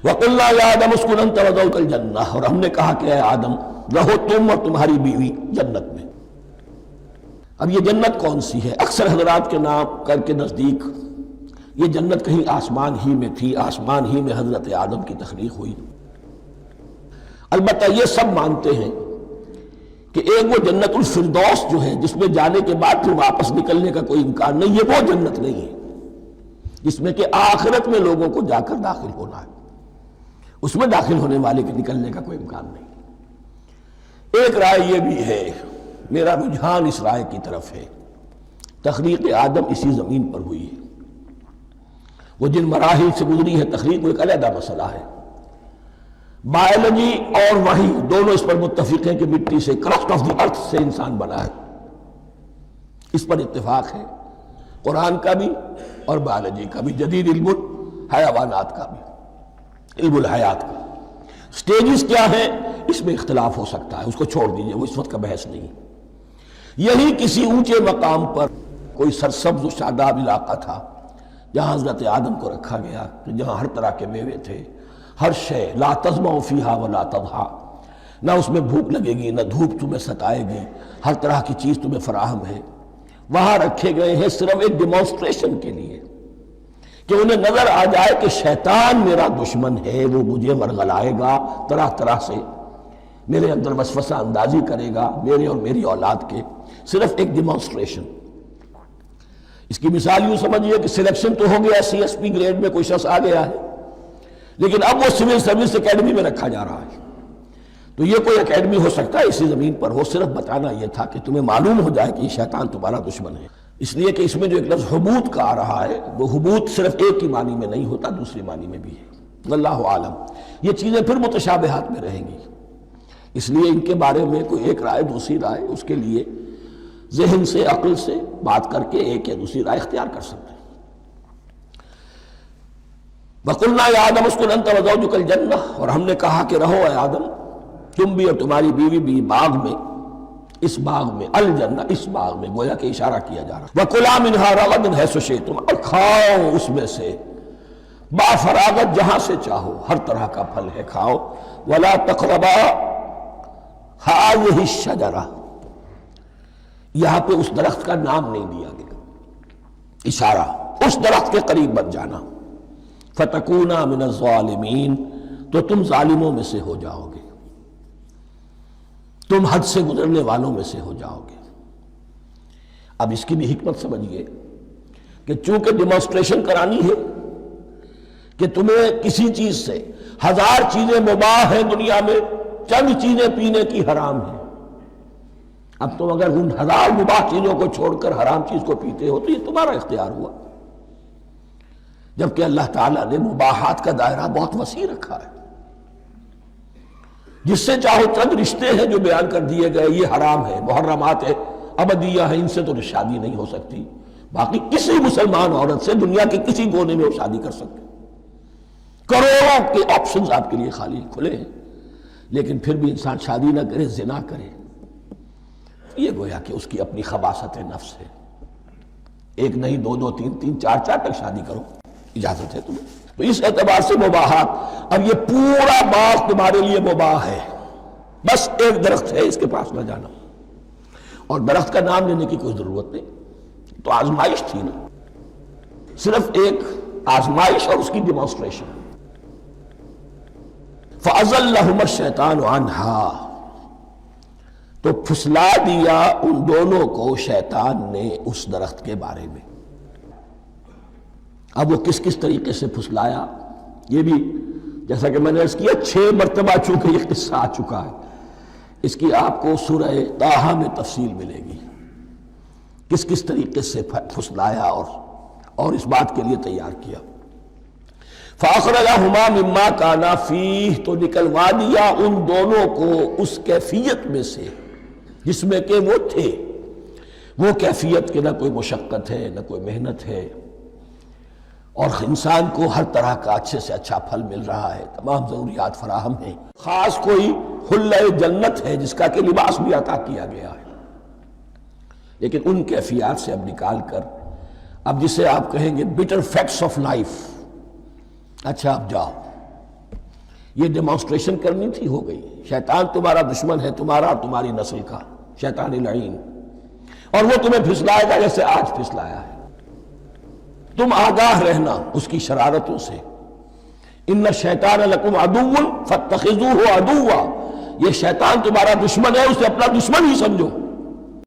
وَقُلْنَا يَا آدَمُ اسْكُنْ أَنْتَ وَزَوْجُكَ الْجَنَّةَ، اور ہم نے کہا کہ اے آدم رہو تم اور تمہاری بیوی جنت میں۔ اب یہ جنت کون سی ہے؟ اکثر حضرات کے نام کر کے نزدیک یہ جنت کہیں آسمان ہی میں تھی، آسمان ہی میں حضرت آدم کی تخلیق ہوئی۔ البتہ یہ سب مانتے ہیں کہ ایک وہ جنت الفردوس جو ہے جس میں جانے کے بعد پھر واپس نکلنے کا کوئی امکان نہیں، یہ وہ جنت نہیں ہے جس میں کہ آخرت میں لوگوں کو جا کر داخل ہونا ہے، اس میں داخل ہونے والے کے نکلنے کا کوئی امکان نہیں۔ ایک رائے یہ بھی ہے، میرا رجحان اس رائے کی طرف ہے، تخلیق آدم اسی زمین پر ہوئی ہے۔ وہ جن مراحل سے گزری ہے تخلیق وہ ایک علیحدہ مسئلہ ہے۔ بائیولوجی اور وحی دونوں اس پر متفق ہیں کہ مٹی سے، کرسٹ آف دی ارتھ سے انسان بنا ہے، اس پر اتفاق ہے، قرآن کا بھی اور بائیولوجی کا بھی، جدید علم الحیوانات کا بھی، علم الحیات کا۔ سٹیجز کیا ہیں اس میں اختلاف ہو سکتا ہے، اس کو چھوڑ دیجئے، وہ اس وقت کا بحث نہیں۔ یہی کسی اونچے مقام پر کوئی سرسبز و شاداب علاقہ تھا جہاں حضرت آدم کو رکھا گیا، جہاں ہر طرح کے میوے تھے، ہر شے، لا تظمأ فیہا ولا تضحیٰ، نہ اس میں بھوک لگے گی، نہ دھوپ تمہیں ستائے گی، ہر طرح کی چیز تمہیں فراہم ہے۔ وہاں رکھے گئے ہیں صرف ایک ڈیمانسٹریشن کے لیے کہ انہیں نظر آ جائے کہ شیطان میرا دشمن ہے، وہ مجھے ورغلائے گا، طرح طرح سے میرے اندر وسوسہ اندازی کرے گا، میرے اور میری اولاد کے، صرف ایک ڈیمانسٹریشن۔ اس کی مثال یوں سمجھیے کہ سلیکشن تو ہو گیا، CSP گریڈ میں کوئی شخص آ گیا ہے، لیکن اب وہ سول سروس اکیڈمی میں رکھا جا رہا ہے۔ تو یہ کوئی اکیڈمی ہو سکتا ہے اسی زمین پر ہو، صرف بتانا یہ تھا کہ تمہیں معلوم ہو جائے کہ یہ شیطان تمہارا دشمن ہے۔ اس لیے کہ اس میں جو ایک لفظ حبوط کا آ رہا ہے، وہ حبوط صرف ایک ہی معنی میں نہیں ہوتا، دوسری معنی میں بھی ہے۔ واللہ عالم، یہ چیزیں پھر متشابہات میں رہیں گی، اس لیے ان کے بارے میں کوئی ایک رائے دوسری رائے، اس کے لیے ذہن سے، عقل سے بات کر کے ایک یا دوسری رائے اختیار کر سکتے ہیں۔ وَقُلْنَا يَا آدَمُ اسْكُنْ أَنْتَ وَزَوْجُكَ الْجَنَّةَ، اور ہم نے کہا کہ رہو اے آدم تم بھی اور تمہاری بیوی بھی باغ میں، اس باغ میں، الجنہ اس باغ میں، گویا کہ اشارہ کیا جا رہا ہے۔ وَكُلَا مِنْهَا رَغَدًا حَيْثُ شِئْتُمْ، اور کھاؤ اس میں سے با فراغت جہاں سے چاہو، ہر طرح کا پھل ہے کھاؤ۔ وَلَا تَقْرَبَا هَٰذِهِ الشَّجَرَةَ، یہاں پہ اس درخت کا نام نہیں دیا گیا، اشارہ اس درخت کے قریب مت جانا۔ فَتَكُونَا مِنَ الظَّالِمِينَ، تو تم ظالموں میں سے ہو جاؤ گے، تم حد سے گزرنے والوں میں سے ہو جاؤ گے۔ اب اس کی بھی حکمت سمجھیے کہ چونکہ ڈیمانسٹریشن کرانی ہے کہ تمہیں کسی چیز سے، ہزار چیزیں مباح ہیں دنیا میں، چند چیزیں پینے کی حرام ہیں، اب تم اگر ان ہزار مباح چیزوں کو چھوڑ کر حرام چیز کو پیتے ہو تو یہ تمہارا اختیار ہوا، جبکہ اللہ تعالیٰ نے مباحات کا دائرہ بہت وسیع رکھا ہے۔ جس سے چاہو چند رشتے ہیں جو بیان کر دیے گئے، یہ حرام ہے، محرمات ہے، ابدیہ ہیں، ان سے تو شادی نہیں ہو سکتی، باقی کسی مسلمان عورت سے دنیا کے کسی کونے میں وہ شادی کر سکتے، کروڑوں کے آپشنز آپ کے لیے خالی کھلے ہیں، لیکن پھر بھی انسان شادی نہ کرے، زنا کرے، یہ گویا کہ اس کی اپنی خباثت نفس ہے۔ ایک نہیں، دو دو، تین تین، چار چار تک شادی کرو، اجازت ہے تمہیں۔ تو اس اعتبار سے مباحات، اب یہ پورا باغ تمہارے لیے مباح ہے، بس ایک درخت ہے اس کے پاس نہ جانا، اور درخت کا نام لینے کی کوئی ضرورت نہیں، تو آزمائش تھی نا، صرف ایک آزمائش اور اس کی ڈیمانسٹریشن۔ فَأَزَلَّهُمَا الشَّيْطَانُ عَنْهَا، تو پھسلا دیا ان دونوں کو شیطان نے اس درخت کے بارے میں۔ اب وہ کس کس طریقے سے پھسلایا، یہ بھی جیسا کہ میں نے عرض کیا 6 مرتبہ چونکہ یہ قصہ آ چکا ہے، اس کی آپ کو سورہ طٰہٰ میں تفصیل ملے گی، کس کس طریقے سے پھسلایا اور اس بات کے لیے تیار کیا۔ فَأَخْرَجَهُمَا مِمَّا كَانَا فِيهِ، تو نکلوا دیا ان دونوں کو اس کیفیت میں سے جس میں کہ وہ تھے، وہ کیفیت کہ نہ کوئی مشقت ہے، نہ کوئی محنت ہے، اور انسان کو ہر طرح کا اچھے سے اچھا پھل مل رہا ہے، تمام ضروریات فراہم ہیں، خاص کوئی حلۂ جنت ہے جس کا کہ لباس بھی عطا کیا گیا ہے، لیکن ان کیفیات سے اب نکال کر، اب جسے آپ کہیں گے bitter facts of life، اچھا اب جاؤ یہ ڈیمانسٹریشن کرنی تھی، ہو گئی۔ شیطان تمہارا دشمن ہے، تمہارا اور تمہاری نسل کا، شیطان لعین، اور وہ تمہیں پھسلائے گا جیسے آج پھسلایا ہے۔ تم آگاہ رہنا اس کی شرارتوں سے۔ ان الشیطان لکم عدو فاتخذوہ عدوا، یہ شیطان تمہارا دشمن ہے، اسے اپنا دشمن ہی سمجھو۔